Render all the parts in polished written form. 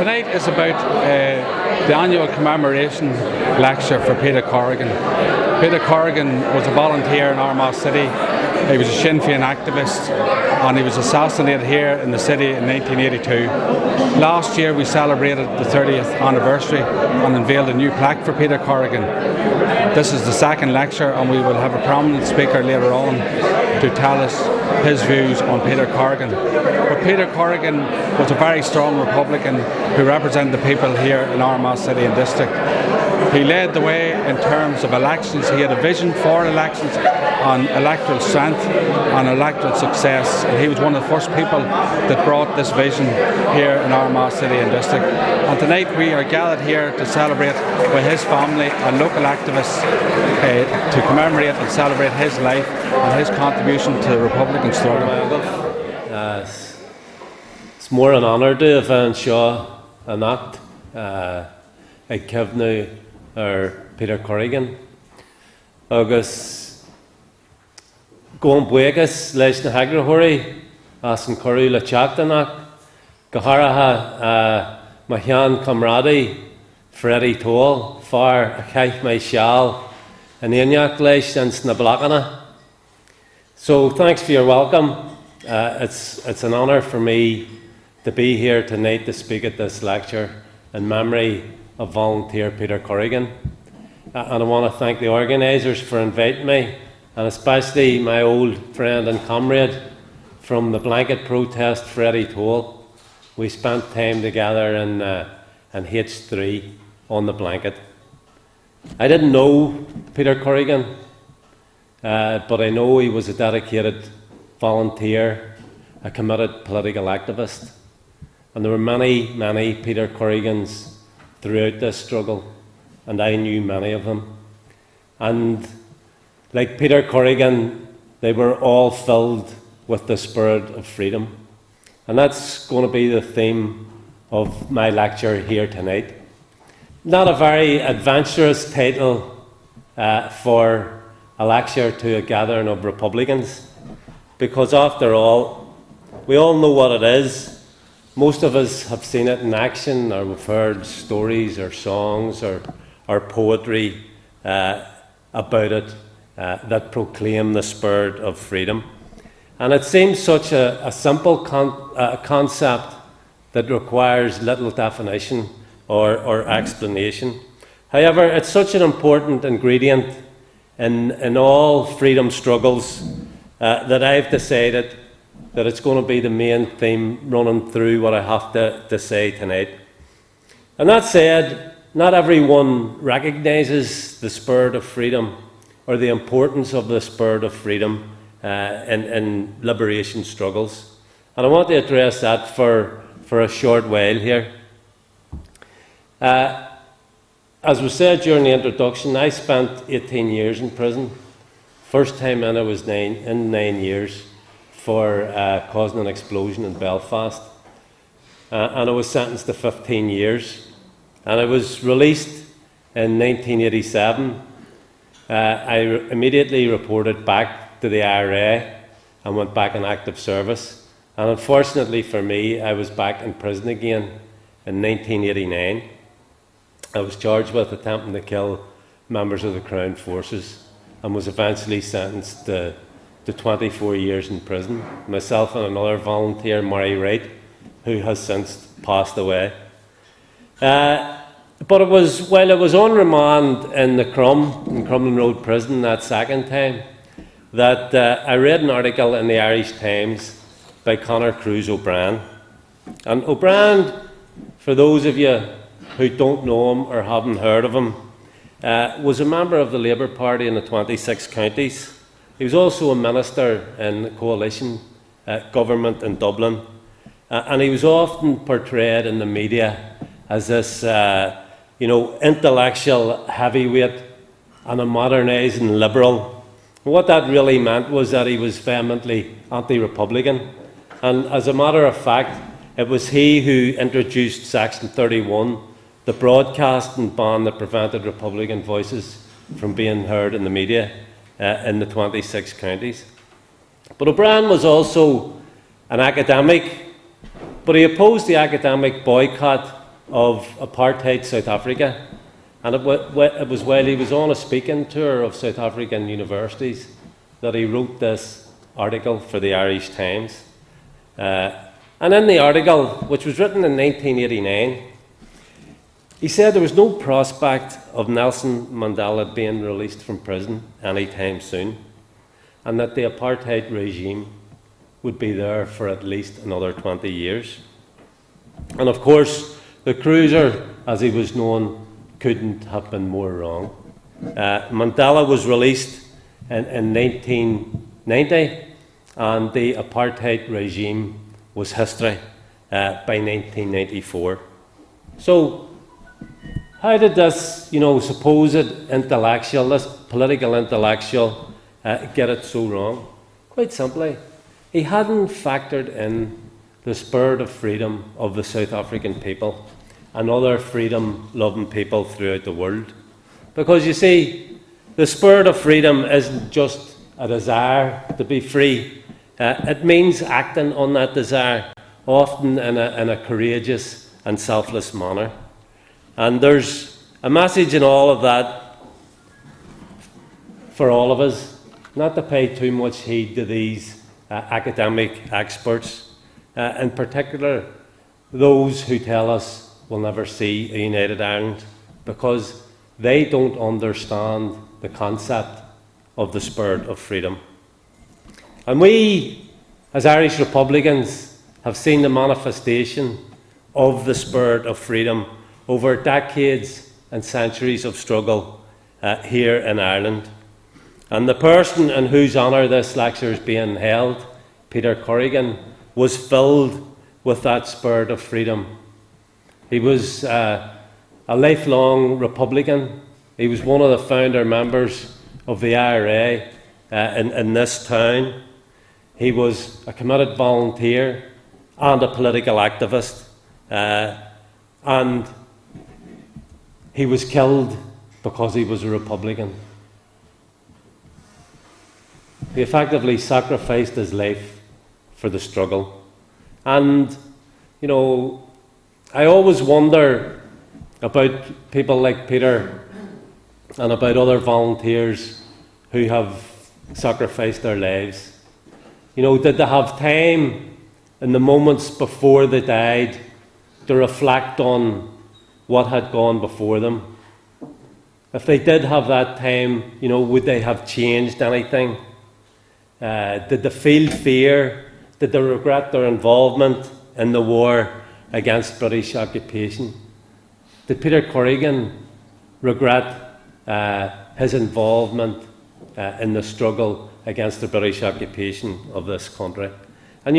Tonight is about the annual commemoration lecture for Peter Corrigan. Peter Corrigan was a volunteer in Armagh City. He was a Sinn Féin activist and he was assassinated here in the city in 1982. Last year we celebrated the 30th anniversary and unveiled a new plaque for Peter Corrigan. This is the second lecture and we will have a prominent speaker later on to tell us his views on Peter Corrigan. But Peter Corrigan was a very strong Republican who represented the people here in Armagh City and District. He led the way in terms of elections. He had a vision for elections on electoral strength and electoral success. And he was one of the first people that brought this vision here in Armagh City and District. And tonight we are gathered here to celebrate with his family and local activists to commemorate and celebrate his life and his contribution to the Republican struggle. It's more an honour to have anseo an act ag cefnú Peter Corrigan. Agus going buegas leis na hagrahóirí as an choirú le teachtanach go háirithe ma cheann comrades Freddie Toll far a cheith mé seall an éineach leis an sna blachanna. So thanks for your welcome. It's an honour for me to be here tonight to speak at this lecture in memory of volunteer Peter Corrigan. And I want to thank the organisers for inviting me, and especially my old friend and comrade from the blanket protest, Freddie Toll. We spent time together in H3 on the blanket. I didn't know Peter Corrigan, but I know he was a dedicated volunteer, a committed political activist. And there were many, many Peter Corrigans throughout this struggle, and I knew many of them. And like Peter Corrigan, they were all filled with the spirit of freedom. And that's going to be the theme of my lecture here tonight. Not a very adventurous title for a lecture to a gathering of Republicans, because after all, we all know what it is. Most of us have seen it in action, or we've heard stories or songs or poetry about it that proclaim the spirit of freedom. And it seems such a simple concept that requires little definition or explanation. However, it's such an important ingredient in all freedom struggles that I've decided that it's going to be the main theme running through what I have to say tonight. And that said, not everyone recognises the spirit of freedom or the importance of the spirit of freedom in liberation struggles. And I want to address that for a short while here. As was said during the introduction, I spent 18 years in prison. First time in, I was 9 years for causing an explosion in Belfast. And I was sentenced to 15 years. And I was released in 1987. I immediately reported back to the IRA and went back in active service. And unfortunately for me, I was back in prison again in 1989. I was charged with attempting to kill members of the Crown Forces and was eventually sentenced to 24 years in prison. Myself and another volunteer, Murray Wright, who has since passed away. But it was while I was on remand in the Crumlin Road prison that second time that I read an article in the Irish Times by Conor Cruz O'Brien. And O'Brien, for those of you who don't know him or haven't heard of him, was a member of the Labour Party in the 26 counties. He was also a minister in the coalition government in Dublin. And he was often portrayed in the media as this intellectual heavyweight and a modernising liberal. What that really meant was that he was vehemently anti-Republican. And as a matter of fact, it was he who introduced Section 31, the broadcasting ban that prevented Republican voices from being heard in the media in the 26 counties. But O'Brien was also an academic, but he opposed the academic boycott of apartheid South Africa, and it was while he was on a speaking tour of South African universities that he wrote this article for the Irish Times. And in the article, which was written in 1989, he said there was no prospect of Nelson Mandela being released from prison anytime soon, and that the apartheid regime would be there for at least another 20 years. And of course, the Cruiser, as he was known, couldn't have been more wrong. Mandela was released in 1990, and the apartheid regime was history by 1994. So, how did this, supposed intellectual, this political intellectual, get it so wrong? Quite simply, he hadn't factored in the spirit of freedom of the South African people and other freedom-loving people throughout the world. Because you see, the spirit of freedom isn't just a desire to be free. It means acting on that desire, often in a courageous and selfless manner. And there's a message in all of that for all of us, not to pay too much heed to these academic experts, in particular those who tell us we'll never see a united Ireland, because they don't understand the concept of the spirit of freedom. And we, as Irish Republicans, have seen the manifestation of the spirit of freedom over decades and centuries of struggle here in Ireland. And the person in whose honour this lecture is being held, Peter Corrigan, was filled with that spirit of freedom. He was a lifelong Republican. He was one of the founder members of the IRA in this town. He was a committed volunteer and a political activist. And he was killed because he was a Republican. He effectively sacrificed his life for the struggle. And, I always wonder about people like Peter and about other volunteers who have sacrificed their lives. Did they have time in the moments before they died to reflect on what had gone before them? If they did have that time, would they have changed anything? Did they feel fear? Did they regret their involvement in the war against British occupation? Did Peter Corrigan regret his involvement in the struggle against the British occupation of this country? And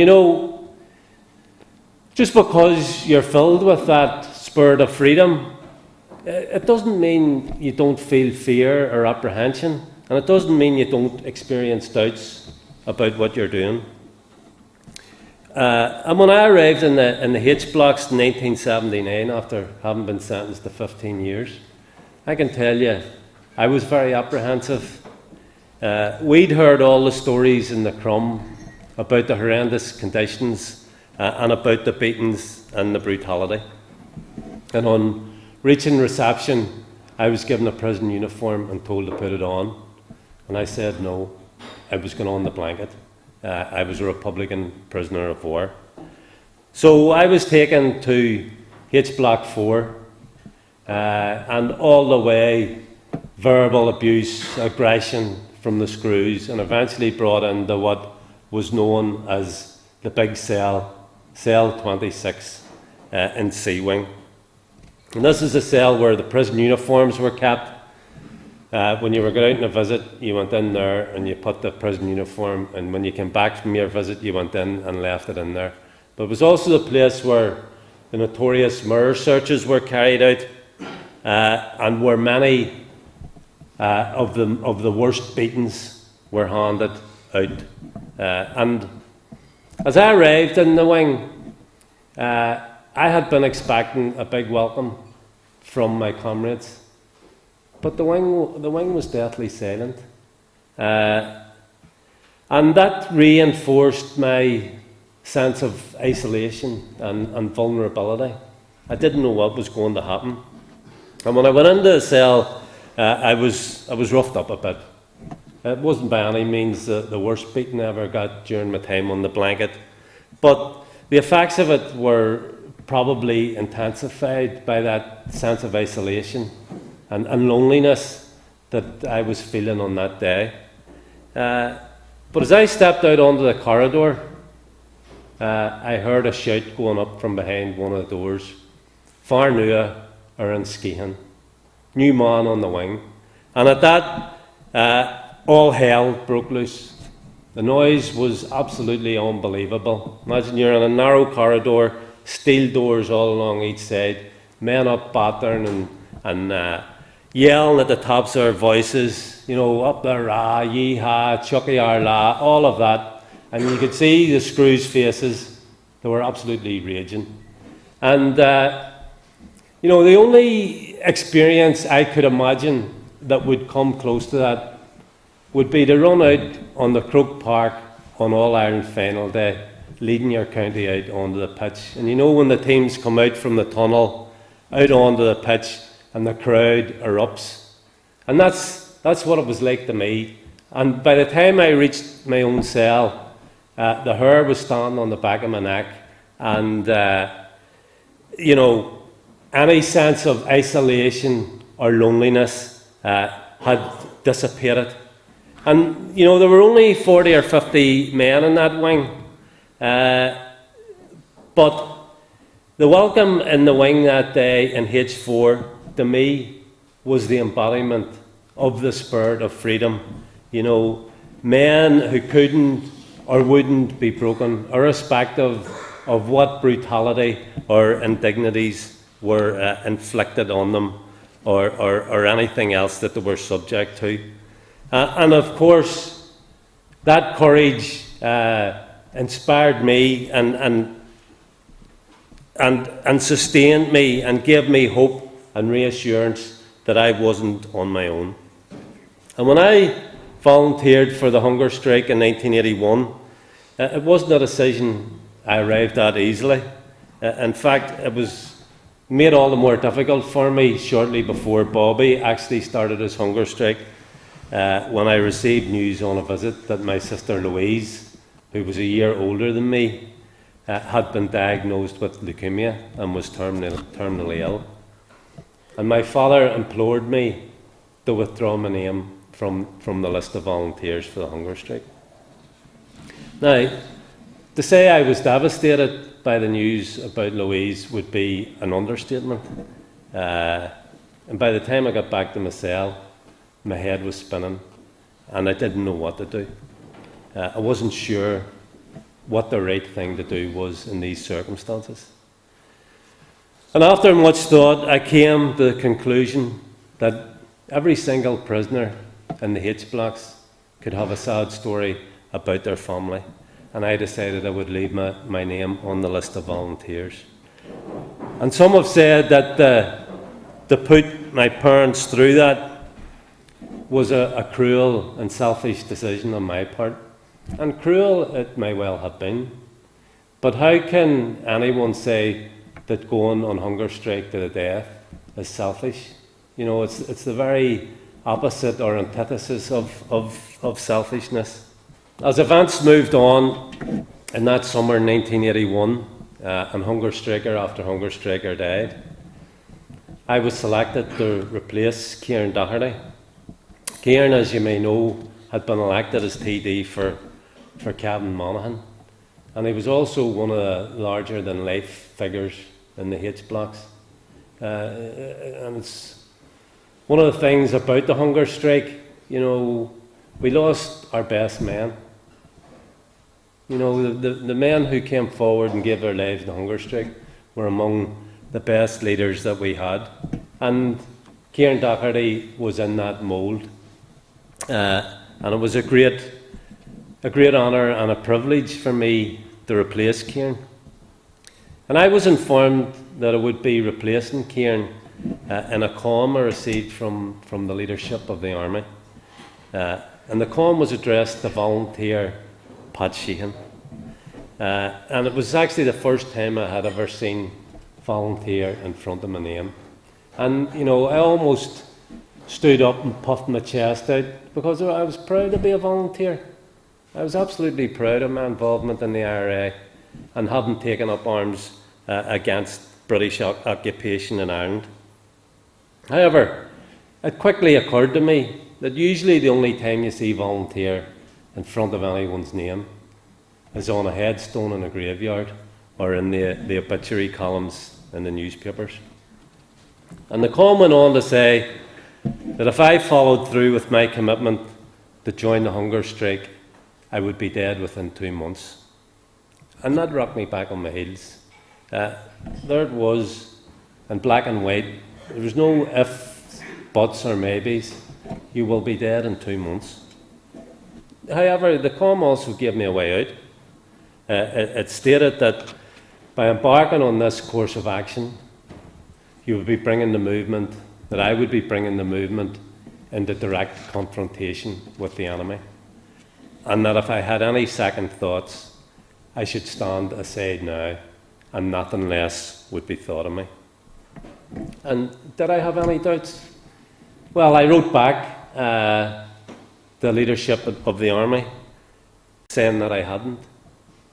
just because you're filled with that spirit of freedom, it doesn't mean you don't feel fear or apprehension, and it doesn't mean you don't experience doubts about what you're doing. And when I arrived in the H-Blocks in 1979, after having been sentenced to 15 years, I can tell you, I was very apprehensive. We'd heard all the stories in the Crum about the horrendous conditions and about the beatings and the brutality. And on reaching reception, I was given a prison uniform and told to put it on. And I said no, I was going on the blanket. I was a Republican prisoner of war. So I was taken to H-Block 4, and all the way verbal abuse, aggression from the screws, and eventually brought into what was known as the big cell, Cell 26 in C Wing. And this is a cell where the prison uniforms were kept. When you were going out on a visit, you went in there and you put the prison uniform, and when you came back from your visit, you went in and left it in there. But it was also the place where the notorious mirror searches were carried out, and where many of the worst beatings were handed out. And as I arrived in the wing, I had been expecting a big welcome from my comrades. But the wing was deathly silent. And that reinforced my sense of isolation and vulnerability. I didn't know what was going to happen. And when I went into the cell, I was roughed up a bit. It wasn't by any means the worst beating I ever got during my time on the blanket, but the effects of it were probably intensified by that sense of isolation and loneliness that I was feeling on that day. But as I stepped out onto the corridor, I heard a shout going up from behind one of the doors. Far nua ar an Sciathan, new man on the wing. And at that, all hell broke loose. The noise was absolutely unbelievable. Imagine you're in a narrow corridor, steel doors all along each side, men up battering and yelling at the tops of their voices, you know, up there, rah, yee-ha, chucky ar la, all of that. And you could see the screws' faces. They were absolutely raging. And, you know, the only experience I could imagine that would come close to that would be to run out on the Croke Park on All-Ireland final day, leading your county out onto the pitch. And you know when the teams come out from the tunnel, out onto the pitch, and the crowd erupts. And that's what it was like to me. And by the time I reached my own cell, the hair was standing on the back of my neck, and you know, any sense of isolation or loneliness had dissipated. And, you know, there were only 40 or 50 men in that wing. But the welcome in the wing that day in H4, to me, was the embodiment of the spirit of freedom. You know, men who couldn't or wouldn't be broken, irrespective of what brutality or indignities were inflicted on them or anything else that they were subject to. And of course, that courage inspired me and sustained me and gave me hope and reassurance that I wasn't on my own. And when I volunteered for the hunger strike in 1981, it wasn't a decision I arrived at easily. In fact, it was made all the more difficult for me shortly before Bobby actually started his hunger strike. When I received news on a visit that my sister Louise, who was a year older than me, had been diagnosed with leukemia and was terminally ill. And my father implored me to withdraw my name from the list of volunteers for the hunger strike. Now, to say I was devastated by the news about Louise would be an understatement. And by the time I got back to my cell, my head was spinning, and I didn't know what to do. I wasn't sure what the right thing to do was in these circumstances. And after much thought, I came to the conclusion that every single prisoner in the H-Blocks could have a sad story about their family, and I decided I would leave my name on the list of volunteers. And some have said that to put my parents through that was a cruel and selfish decision on my part. And cruel it may well have been. But how can anyone say that going on hunger strike to the death is selfish? You know, it's the very opposite or antithesis of selfishness. As events moved on in that summer in 1981, and hunger striker after hunger striker died, I was selected to replace Kieran Doherty. Kieran, as you may know, had been elected as TD for Kevin Monaghan, and he was also one of the larger-than-life figures in the H-Blocks. And it's one of the things about the hunger strike, you know, we lost our best men. You know, the men who came forward and gave their lives in the hunger strike were among the best leaders that we had. And Kieran Doherty was in that mould. And it was a great honour and a privilege for me to replace Kieran. And I was informed that I would be replacing Kieran in a column I received from the leadership of the Army. And the column was addressed to volunteer Pat Sheehan. And it was actually the first time I had ever seen volunteer in front of my name. And, you know, I almost stood up and puffed my chest out because I was proud to be a volunteer. I was absolutely proud of my involvement in the IRA and having taken up arms against British occupation in Ireland. However, it quickly occurred to me that usually the only time you see volunteer in front of anyone's name is on a headstone in a graveyard or in the obituary columns in the newspapers. And the column went on to say that if I followed through with my commitment to join the hunger strike, I would be dead within 2 months. And that rocked me back on my heels. There it was, in black and white. There was no ifs, buts or maybes. You will be dead in 2 months. However, the column also gave me a way out. It stated that by embarking on this course of action, you would be bringing the movement, that I would be bringing the movement into direct confrontation with the enemy. And that if I had any second thoughts, I should stand aside now and nothing less would be thought of me. And did I have any doubts? Well, I wrote back the leadership of the army saying that I hadn't.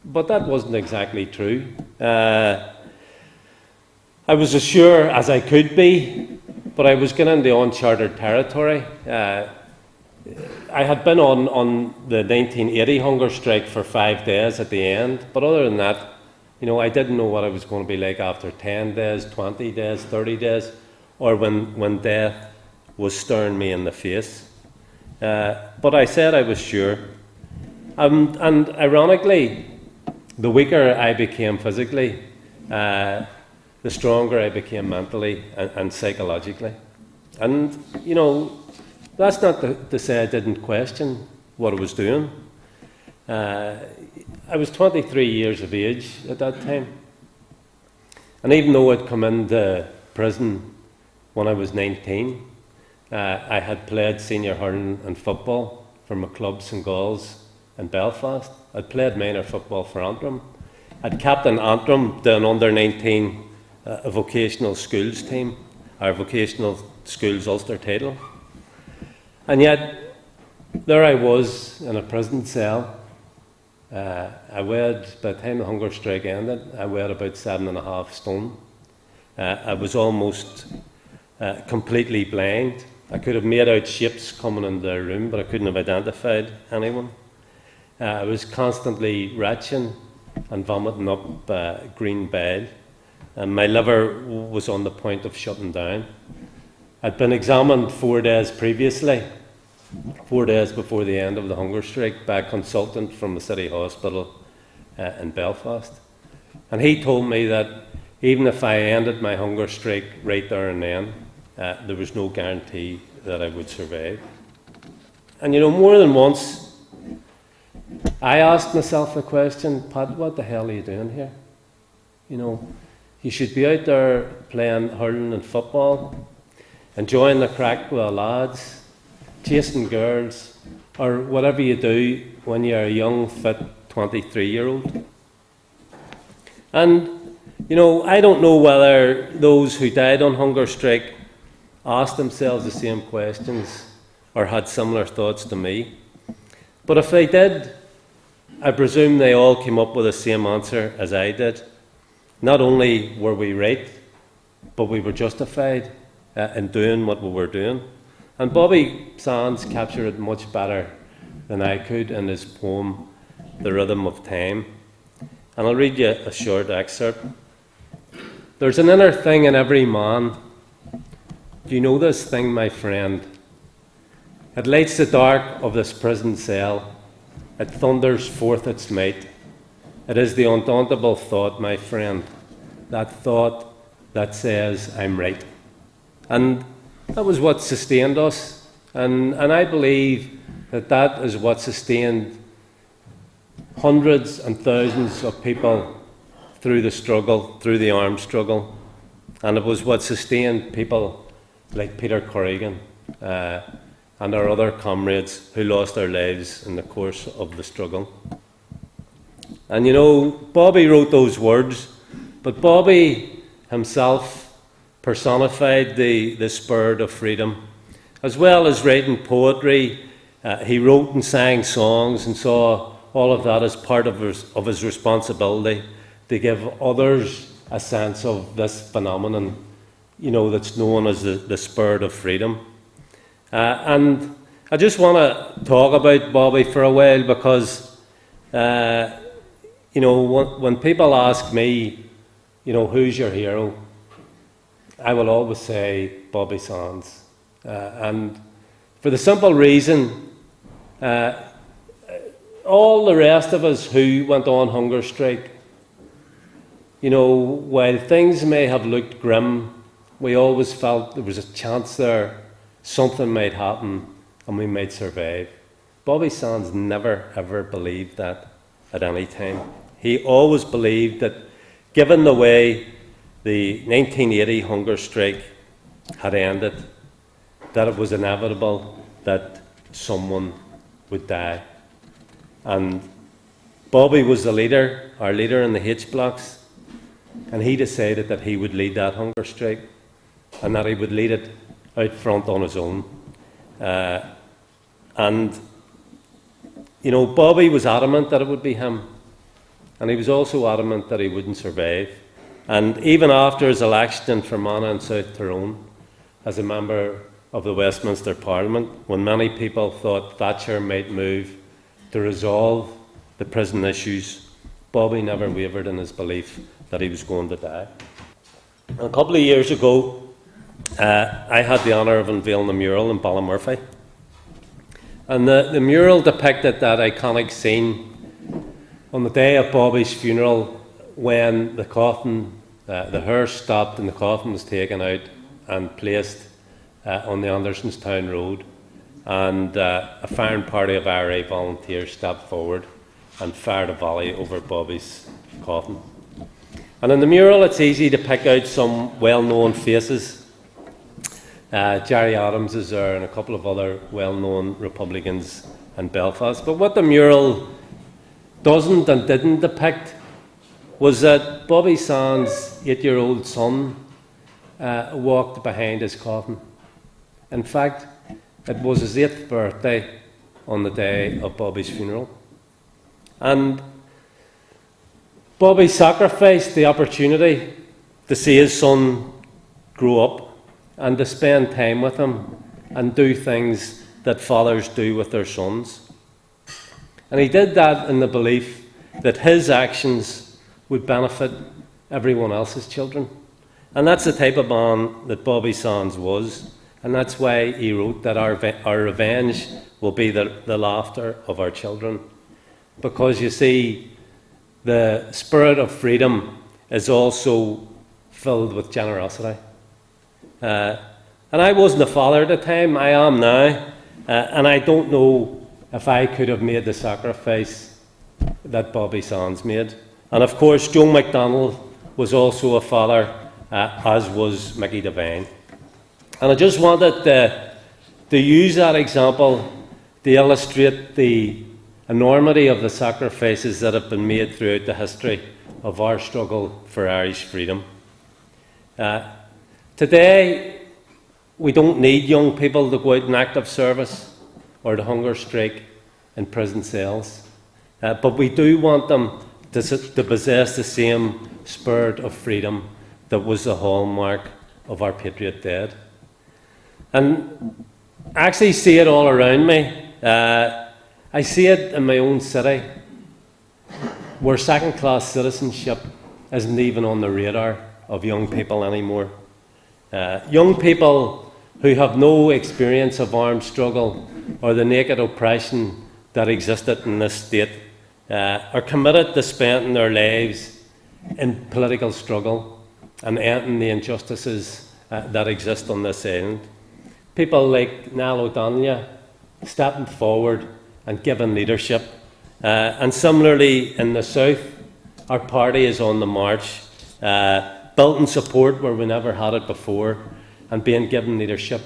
But that wasn't exactly true. I was as sure as I could be, but I was getting into uncharted territory. I had been on the 1980 hunger strike for 5 days at the end, but other than that, you know, I didn't know what I was going to be like after 10 days, 20 days, 30 days, or when death was staring me in the face. But I said I was sure. And ironically, the weaker I became physically, the stronger I became mentally and psychologically. And, you know, that's not to say I didn't question what I was doing. I was 23 years of age at that time. And even though I'd come into prison when I was 19, I had played senior hurling and football for my club St Galls in Belfast. I'd played minor football for Antrim. I'd captained Antrim, the under-19 vocational schools team, our vocational schools Ulster title. And yet, there I was in a prison cell. I weighed, by the time the hunger strike ended, I weighed about 7.5 stone. I was almost completely blind. I could have made out shapes coming into the room, but I couldn't have identified anyone. I was constantly retching and vomiting up green bile, and my liver was on the point of shutting down. I'd been examined 4 days previously, 4 days before the end of the hunger strike, by a consultant from the city hospital in Belfast. And he told me that even if I ended my hunger strike right there and then, there was no guarantee that I would survive. And you know, more than once, I asked myself the question, Pat, what the hell are you doing here? You know, you should be out there playing hurling and football, enjoying the crack with the lads, chasing girls, or whatever you do when you're a young, fit 23-year-old. And, you know, I don't know whether those who died on hunger strike asked themselves the same questions or had similar thoughts to me. But if they did, I presume they all came up with the same answer as I did. Not only were we right, but we were justified in doing what we were doing. And Bobby Sands captured it much better than I could in his poem, The Rhythm of Time. And I'll read you a short excerpt. There's an inner thing in every man. Do you know this thing, my friend? It lights the dark of this prison cell. It thunders forth its might. It is the undauntable thought, my friend, that thought that says, I'm right. And that was what sustained us. And I believe that is what sustained hundreds and thousands of people through the struggle, through the armed struggle. And it was what sustained people like Peter Corrigan and our other comrades who lost their lives in the course of the struggle. And you know, Bobby wrote those words, but Bobby himself personified the spirit of freedom. As well as writing poetry, he wrote and sang songs and saw all of that as part of his responsibility to give others a sense of this phenomenon, that's known as the spirit of freedom. And I just want to talk about Bobby for a while because, when people ask me, who's your hero, I will always say Bobby Sands. And for the simple reason, all the rest of us who went on hunger strike, while things may have looked grim, we always felt there was a chance there, something might happen and we might survive. Bobby Sands never ever believed that at any time. He always believed that given the way the 1980 hunger strike had ended, that it was inevitable that someone would die. And Bobby was the leader, our leader in the H-Blocks, and he decided that he would lead that hunger strike and that he would lead it out front on his own. Bobby was adamant that it would be him, and he was also adamant that he wouldn't survive. And even after his election in Fermanagh in South Tyrone, as a member of the Westminster Parliament, when many people thought Thatcher might move to resolve the prison issues, Bobby never wavered in his belief that he was going to die. A couple of years ago, I had the honour of unveiling a mural in Ballymurphy. And the mural depicted that iconic scene on the day of Bobby's funeral when the coffin, the hearse stopped and the coffin was taken out and placed on the Andersonstown Road, and a firing party of IRA volunteers stepped forward and fired a volley over Bobby's coffin. And in the mural it's easy to pick out some well-known faces. Gerry Adams is there and a couple of other well-known Republicans in Belfast. But what the mural doesn't and didn't depict was that Bobby Sands' 8-year-old son walked behind his coffin. In fact, it was his 8th birthday on the day of Bobby's funeral. And Bobby sacrificed the opportunity to see his son grow up and to spend time with him and do things that fathers do with their sons. And he did that in the belief that his actions would benefit everyone else's children. And that's the type of man that Bobby Sands was. And that's why he wrote that our revenge will be the laughter of our children. Because you see, the spirit of freedom is also filled with generosity. And I wasn't a father at the time, I am now, and I don't know if I could have made the sacrifice that Bobby Sands made. And of course, Joe MacDonald was also a father, as was Mickey Devine. And I just wanted to use that example to illustrate the enormity of the sacrifices that have been made throughout the history of our struggle for Irish freedom. Today, we don't need young people to go out in active service or to hunger strike in prison cells, but we do want them to possess the same spirit of freedom that was the hallmark of our patriot dead. And I actually see it all around me. I see it in my own city, where second-class citizenship isn't even on the radar of young people anymore. Young people who have no experience of armed struggle or the naked oppression that existed in this state are committed to spending their lives in political struggle and ending the injustices that exist on this island. People like Niall O'Donnell stepping forward and giving leadership. And similarly in the south, our party is on the march, building support where we never had it before, and being given leadership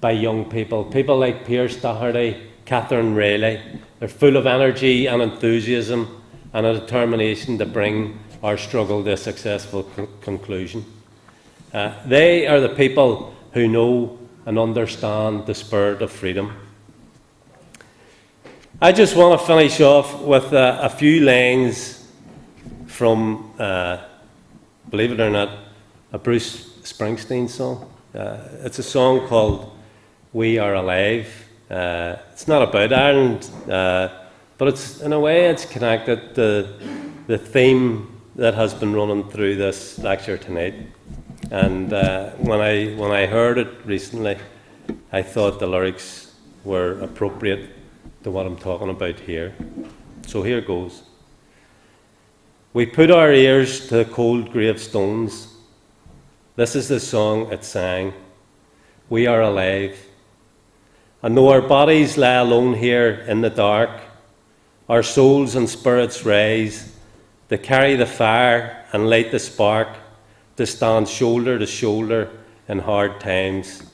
by young people. People like Pierce Doherty, Catherine Rayleigh. They're full of energy and enthusiasm and a determination to bring our struggle to a successful conclusion. They are the people who know and understand the spirit of freedom. I just want to finish off with a few lines from, believe it or not, a Bruce Springsteen song. It's a song called We Are Alive. It's not about Ireland, but it's, in a way, it's connected to the theme that has been running through this lecture tonight. And when I heard it recently, I thought the lyrics were appropriate to what I'm talking about here. So here goes. We put our ears to cold gravestones. This is the song it sang. We are alive. And though our bodies lie alone here in the dark, our souls and spirits rise to carry the fire and light the spark, to stand shoulder to shoulder in hard times.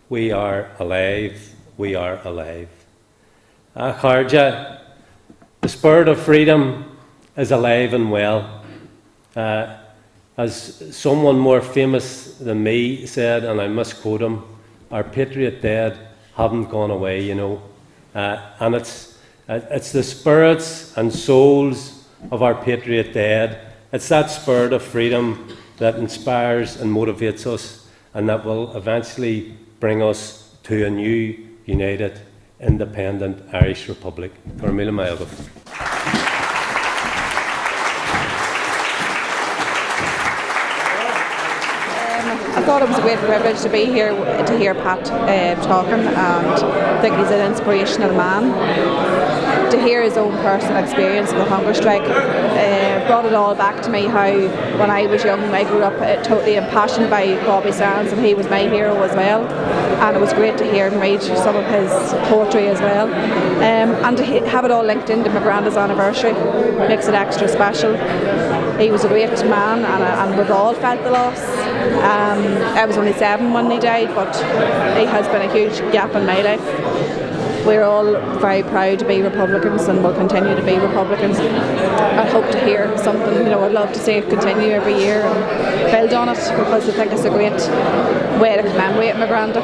We are alive. We are alive. Kharja, the spirit of freedom is alive and well. As someone more famous than me said, and I misquote him, our patriot dead haven't gone away, you know. And it's the spirits and souls of our patriot dead. It's that spirit of freedom that inspires and motivates us, and that will eventually bring us to a new, united, independent Irish Republic. Gormila Mailgov. I thought it was a great privilege to be here to hear Pat talking, and I think he's an inspirational man. To hear his own personal experience of the hunger strike brought it all back to me how when I was young I grew up totally impassioned by Bobby Sands, and he was my hero as well, and it was great to hear him read some of his poetry as well, and to have it all linked into my granddad's anniversary makes it extra special. He was a great man, and we've all felt the loss. I was only 7 when he died, but he has been a huge gap in my life. We're all very proud to be Republicans, and will continue to be Republicans. I hope to hear something, I'd love to see it continue every year and build on it, because I think it's a great way to commemorate my granddad.